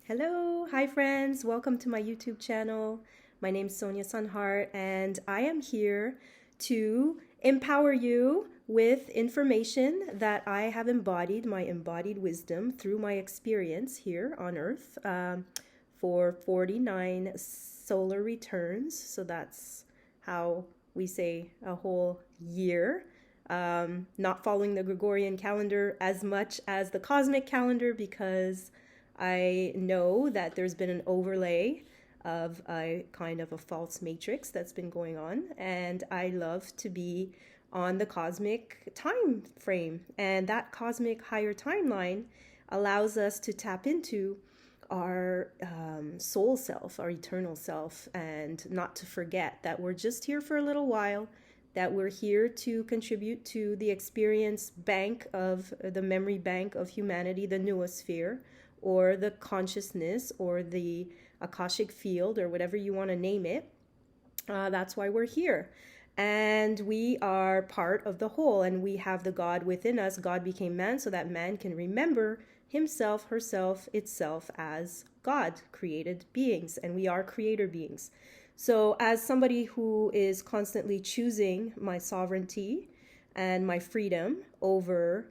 Hello, hi friends, welcome to my YouTube channel. My name is Sonia Sunhart, and I am here to empower you with information that I have embodied, my embodied wisdom through my experience here on Earth for 49 solar returns. So that's how we say a whole year. Not following the Gregorian calendar as much as the cosmic calendar because I know that there's been an overlay of a kind of a false matrix that's been going on, and I love to be on the cosmic time frame. And that cosmic higher timeline allows us to tap into our soul self, our eternal self, and not to forget that we're just here for a little while, that we're here to contribute to the experience bank of the memory bank of humanity, the noosphere, or the consciousness, or the Akashic field, or whatever you want to name it. That's why we're here. And we are part of the whole, and we have the God within us. God became man so that man can remember himself, herself, itself as God created beings, and we are creator beings. So as somebody who is constantly choosing my sovereignty and my freedom over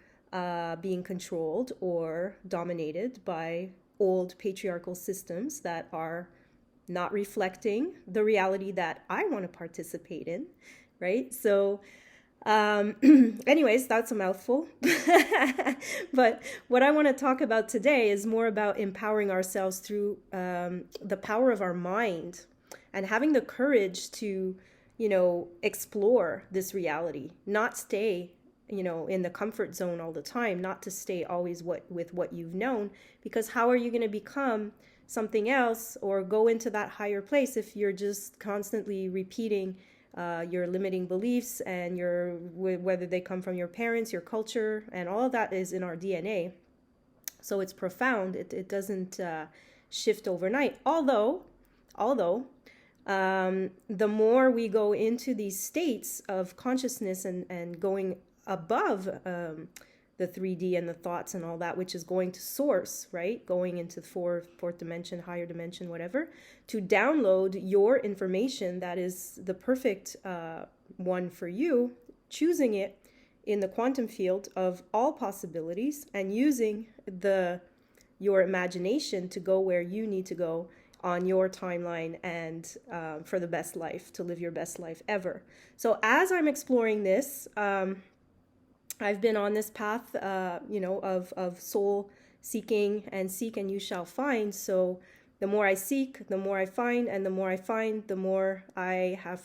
being controlled or dominated by old patriarchal systems that are not reflecting the reality that I want to participate in, right? So anyways, that's a mouthful. But what I want to talk about today is more about empowering ourselves through the power of our mind and having the courage to, explore this reality, not stay, in the comfort zone all the time, not to stay always with what you've known, because how are you going to become something else or go into that higher place if you're just constantly repeating your limiting beliefs and whether they come from your parents, your culture, and all of that is in our DNA. So it's profound. It doesn't shift overnight. Although the more we go into these states of consciousness and going above the 3D and the thoughts and all that, which is going to source, right? Going into fourth dimension, higher dimension, whatever, to download your information that is the perfect one for you, choosing it in the quantum field of all possibilities and using your imagination to go where you need to go on your timeline and for the best life, to live your best life ever. So as I'm exploring this, I've been on this path, of soul seeking, and seek and you shall find. So the more I seek, the more I find, and the more I find, the more I have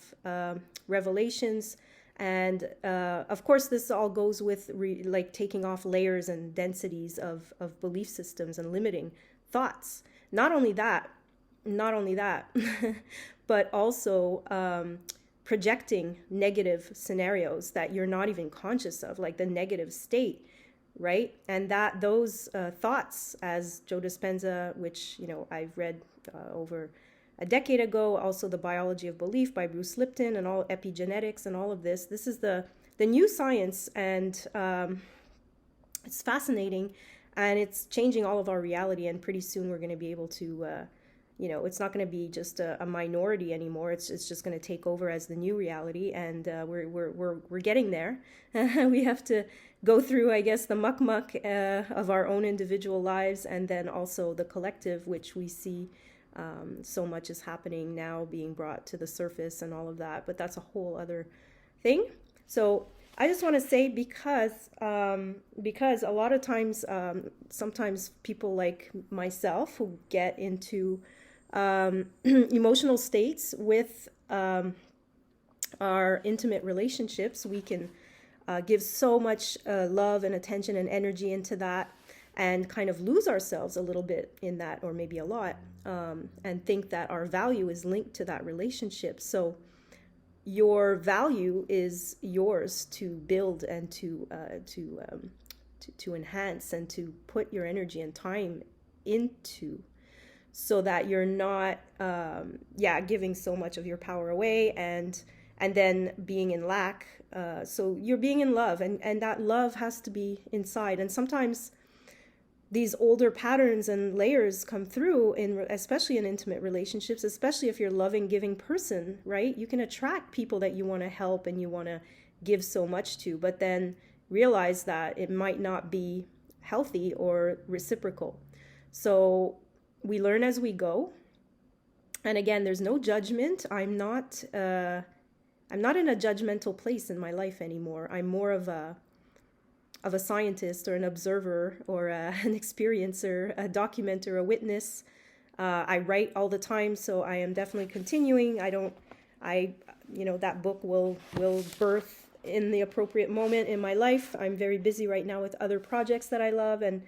revelations. And of course, this all goes with taking off layers and densities of belief systems and limiting thoughts. Not only that, but also projecting negative scenarios that you're not even conscious of, like the negative state, right? And that those thoughts, as Joe Dispenza, which I've read over a decade ago, also The Biology of Belief by Bruce Lipton, and all epigenetics and all of this. This is the new science, and it's fascinating, and it's changing all of our reality. And pretty soon we're going to be able to it's not going to be just a minority anymore. It's just going to take over as the new reality, and we're getting there. We have to go through, I guess, the muck of our own individual lives, and then also the collective, which we see so much is happening now, being brought to the surface and all of that. But that's a whole other thing. So I just want to say, because a lot of times, sometimes people like myself who get into emotional states with our intimate relationships, we can give so much love and attention and energy into that, and kind of lose ourselves a little bit in that, or maybe a lot, and think that our value is linked to that relationship. So your value is yours to build and to enhance and to put your energy and time into, so that you're not giving so much of your power away and then being in lack. So you're being in love, and that love has to be inside. And sometimes these older patterns and layers come through especially in intimate relationships, especially if you're a loving, giving person, right? You can attract people that you want to help and you want to give so much to, but then realize that it might not be healthy or reciprocal. So we learn as we go. And again, there's no judgment. I'm not in a judgmental place in my life anymore. I'm more of a scientist or an observer or an experiencer, a documenter, a witness. I write all the time, so I am definitely continuing. That book will birth in the appropriate moment in my life. I'm very busy right now with other projects that I love and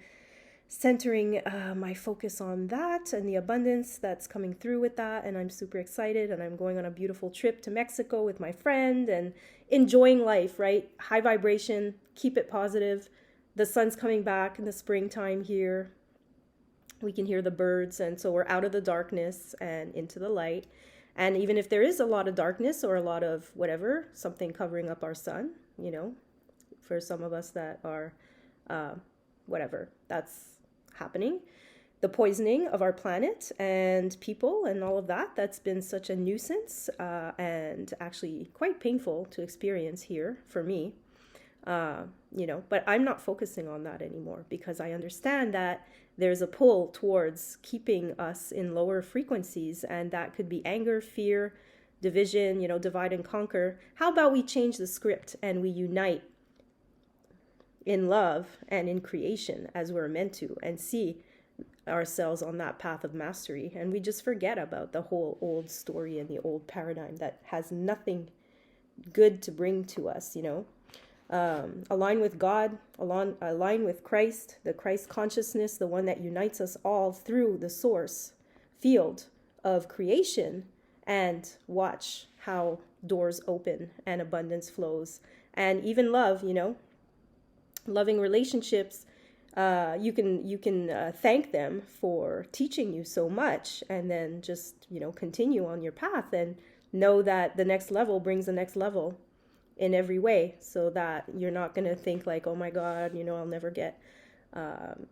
centering my focus on that and the abundance that's coming through with that. And I'm super excited, and I'm going on a beautiful trip to Mexico with my friend and enjoying life, right? High vibration, keep it positive. The sun's coming back in the springtime here. We can hear the birds, and so we're out of the darkness and into the light. And even if there is a lot of darkness or a lot of whatever, something covering up our sun, for some of us that are whatever, that's happening. The poisoning of our planet and people and all of that, that's been such a nuisance and actually quite painful to experience here for me. But I'm not focusing on that anymore because I understand that there's a pull towards keeping us in lower frequencies, and that could be anger, fear, division, divide and conquer. How about we change the script and we unite in love and in creation as we're meant to, and see ourselves on that path of mastery, and we just forget about the whole old story and the old paradigm that has nothing good to bring to us. Align with God, align with Christ, the Christ consciousness, the one that unites us all through the source field of creation, and watch how doors open and abundance flows. And even love, loving relationships, you can thank them for teaching you so much, and then just continue on your path and know that the next level brings the next level in every way, so that you're not going to think like, oh my God, I'll never get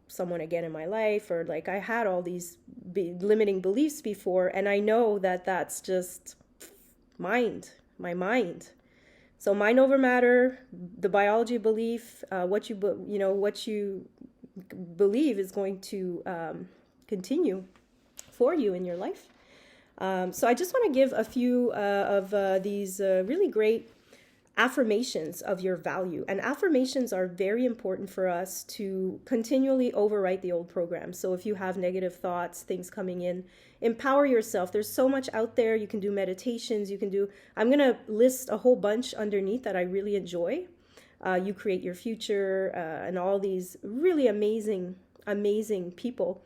someone again in my life, or like I had all these limiting beliefs before, and I know that that's just my mind. So mind over matter, the biology of belief, what you believe is going to continue for you in your life. So I just want to give a few of these really great affirmations of your value. And affirmations are very important for us to continually overwrite the old program. So if you have negative thoughts, things coming in, empower yourself. There's so much out there. You can do meditations. I'm going to list a whole bunch underneath that I really enjoy. You Create Your Future, and all these really amazing people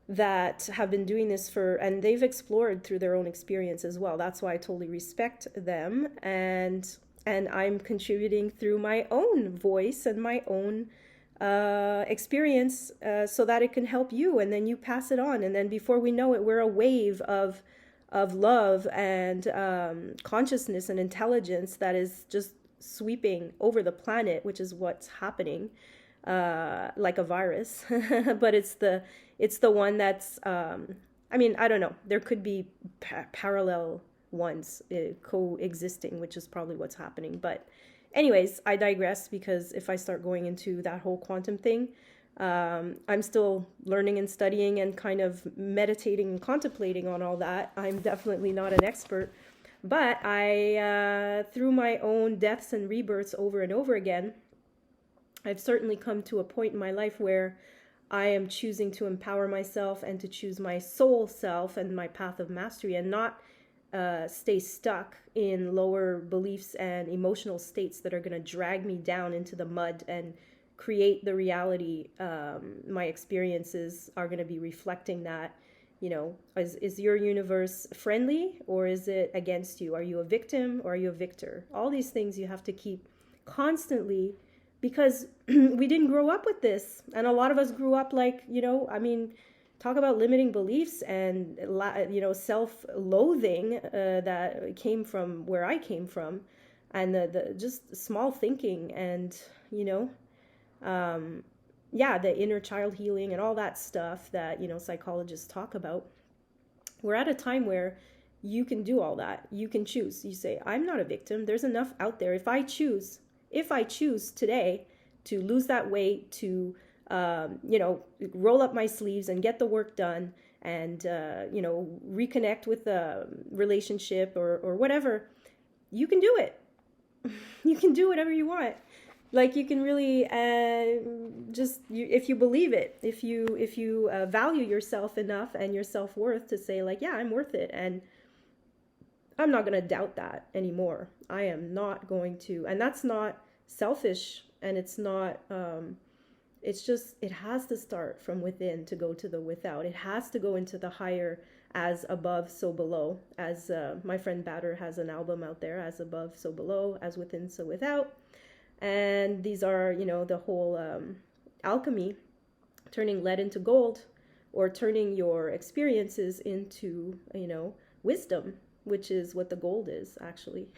that have been doing this and they've explored through their own experience as well. That's why I totally respect them. And I'm contributing through my own voice and my own experience so that it can help you, and then you pass it on. And then before we know it, we're a wave of love and consciousness and intelligence that is just sweeping over the planet, which is what's happening, like a virus. But it's the one that's, I don't know, there could be parallel ones coexisting, which is probably what's happening. But anyways, I digress, because if I start going into that whole quantum thing, I'm still learning and studying and kind of meditating and contemplating on all that. I'm definitely not an expert, but I, through my own deaths and rebirths over and over again, I've certainly come to a point in my life where I am choosing to empower myself and to choose my soul self and my path of mastery, and not stay stuck in lower beliefs and emotional states that are going to drag me down into the mud and create the reality. My experiences are going to be reflecting that. Is your universe friendly, or is it against you? Are you a victim, or are you a victor? All these things you have to keep constantly, because we didn't grow up with this. And a lot of us grew up like, talk about limiting beliefs and, self-loathing that came from where I came from, and the just small thinking and, yeah, the inner child healing and all that stuff that, psychologists talk about. We're at a time where you can do all that. You can choose. You say, I'm not a victim. There's enough out there. If I choose today to lose that weight, to, roll up my sleeves and get the work done, and, reconnect with the relationship or whatever, you can do it. You can do whatever you want. Like, you can really if you believe it, if you value yourself enough and your self-worth to say, like, yeah, I'm worth it, and I'm not going to doubt that anymore. I am not going to, and that's not selfish, and it's not, it's just, it has to start from within to go to the without. It has to go into the higher, as above, so below. As my friend Goddard has an album out there, as above, so below, as within, so without. And these are, the whole alchemy, turning lead into gold, or turning your experiences into, wisdom, which is what the gold is, actually.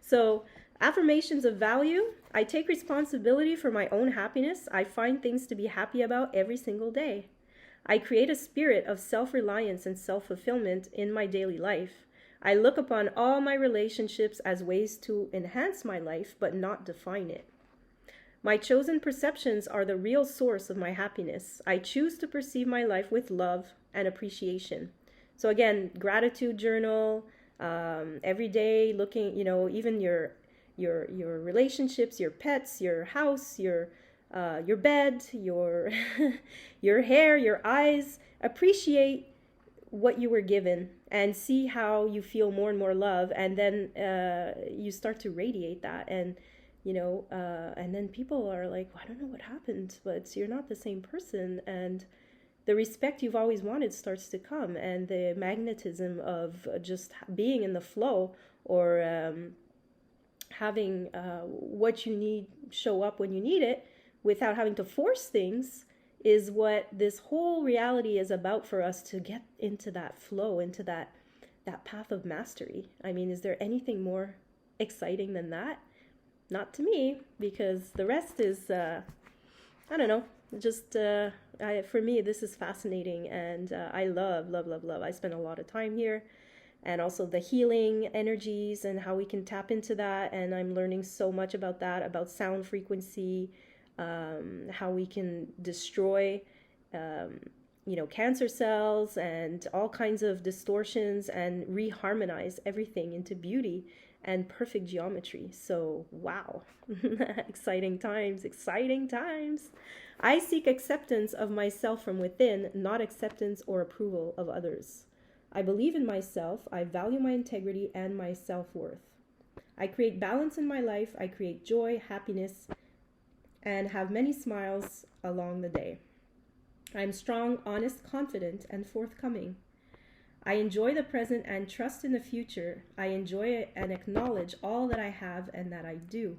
So, affirmations of value. I take responsibility for my own happiness. I find things to be happy about every single day. I create a spirit of self-reliance and self-fulfillment in my daily life. I look upon all my relationships as ways to enhance my life, but not define it. My chosen perceptions are the real source of my happiness. I choose to perceive my life with love and appreciation. So again, gratitude journal, every day looking, even your relationships, your pets, your house, your bed, your your hair, your eyes. Appreciate what you were given and see how you feel more and more love, and then you start to radiate that, and and then people are like, well, I don't know what happened, but you're not the same person, and the respect you've always wanted starts to come, and the magnetism of just being in the flow, or having what you need show up when you need it without having to force things, is what this whole reality is about for us, to get into that flow, into that path of mastery. I mean, is there anything more exciting than that? Not to me, because the rest is, I don't know, just, for me, this is fascinating, and I love, love, love, love. I spend a lot of time here, and also the healing energies and how we can tap into that, and I'm learning so much about that, about sound frequency, how we can destroy, cancer cells and all kinds of distortions, and reharmonize everything into beauty and perfect geometry. So, wow, exciting times, exciting times. I seek acceptance of myself from within, not acceptance or approval of others. I believe in myself. I value my integrity and my self-worth. I create balance in my life. I create joy, happiness, and have many smiles along the day. I'm strong, honest, confident, and forthcoming. I enjoy the present and trust in the future. I enjoy and acknowledge all that I have and that I do.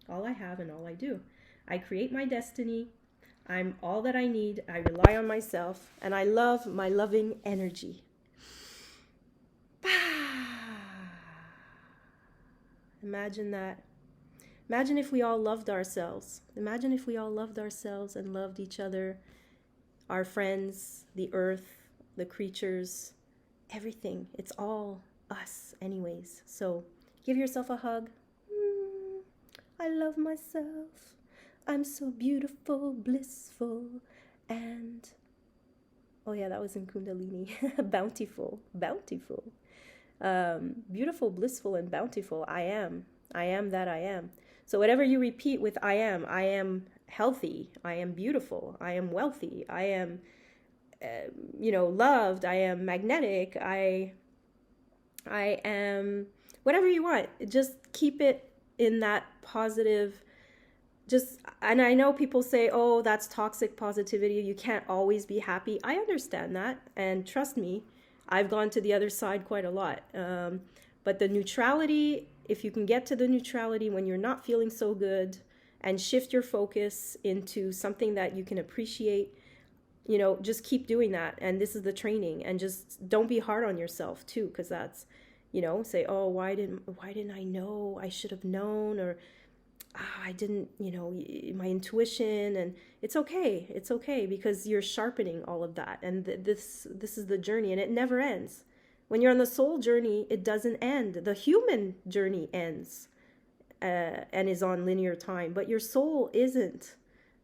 All I have and all I do. I create my destiny. I'm all that I need. I rely on myself, and I love my loving energy. Imagine that. Imagine if we all loved ourselves. Imagine if we all loved ourselves and loved each other, our friends, the earth, the creatures, everything. It's all us anyways. So give yourself a hug. I love myself. I'm so beautiful, blissful, and... oh yeah, that was in Kundalini. Bountiful, bountiful. Beautiful, blissful, and bountiful. I am that I am. So whatever you repeat with I am healthy, I am beautiful, I am wealthy, I am, loved, I am magnetic, I am whatever you want. Just keep it in that positive, and I know people say, oh, that's toxic positivity. You can't always be happy. I understand that. And trust me, I've gone to the other side quite a lot. But the neutrality, if you can get to the neutrality when you're not feeling so good, and shift your focus into something that you can appreciate, just keep doing that. And this is the training. And just don't be hard on yourself too, because that's, say, oh, why didn't I know? I should have known. Or I didn't, my intuition, and it's okay. It's okay because you're sharpening all of that. And this is the journey, and it never ends. When you're on the soul journey, it doesn't end. The human journey ends and is on linear time, but your soul isn't.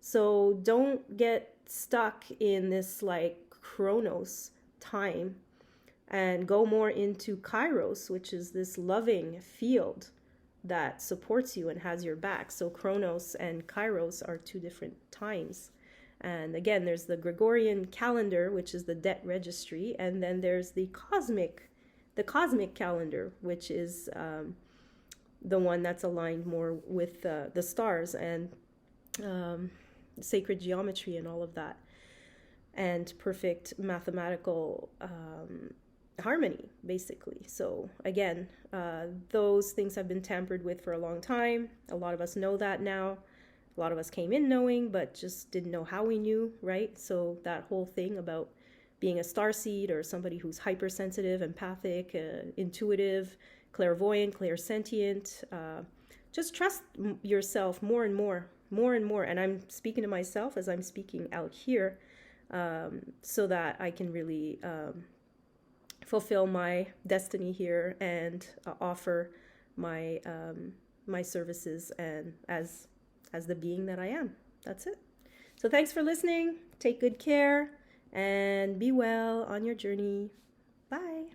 So don't get stuck in this like chronos time, and go more into kairos, which is this loving field that supports you and has your back. So chronos and kairos are two different times. And again, there's the Gregorian calendar, which is the debt registry, and then there's the cosmic calendar, which is the one that's aligned more with the stars and sacred geometry and all of that, and perfect mathematical harmony, basically. So again, those things have been tampered with for a long time. A lot of us know that now. A lot of us came in knowing, but just didn't know how we knew, right? So that whole thing about being a starseed or somebody who's hypersensitive, empathic, intuitive, clairvoyant, clairsentient, just trust yourself more and more, more and more. And I'm speaking to myself as I'm speaking out here, so that I can really fulfill my destiny here and offer my my services and as the being that I am. That's it. So thanks for listening. Take good care and be well on your journey. Bye.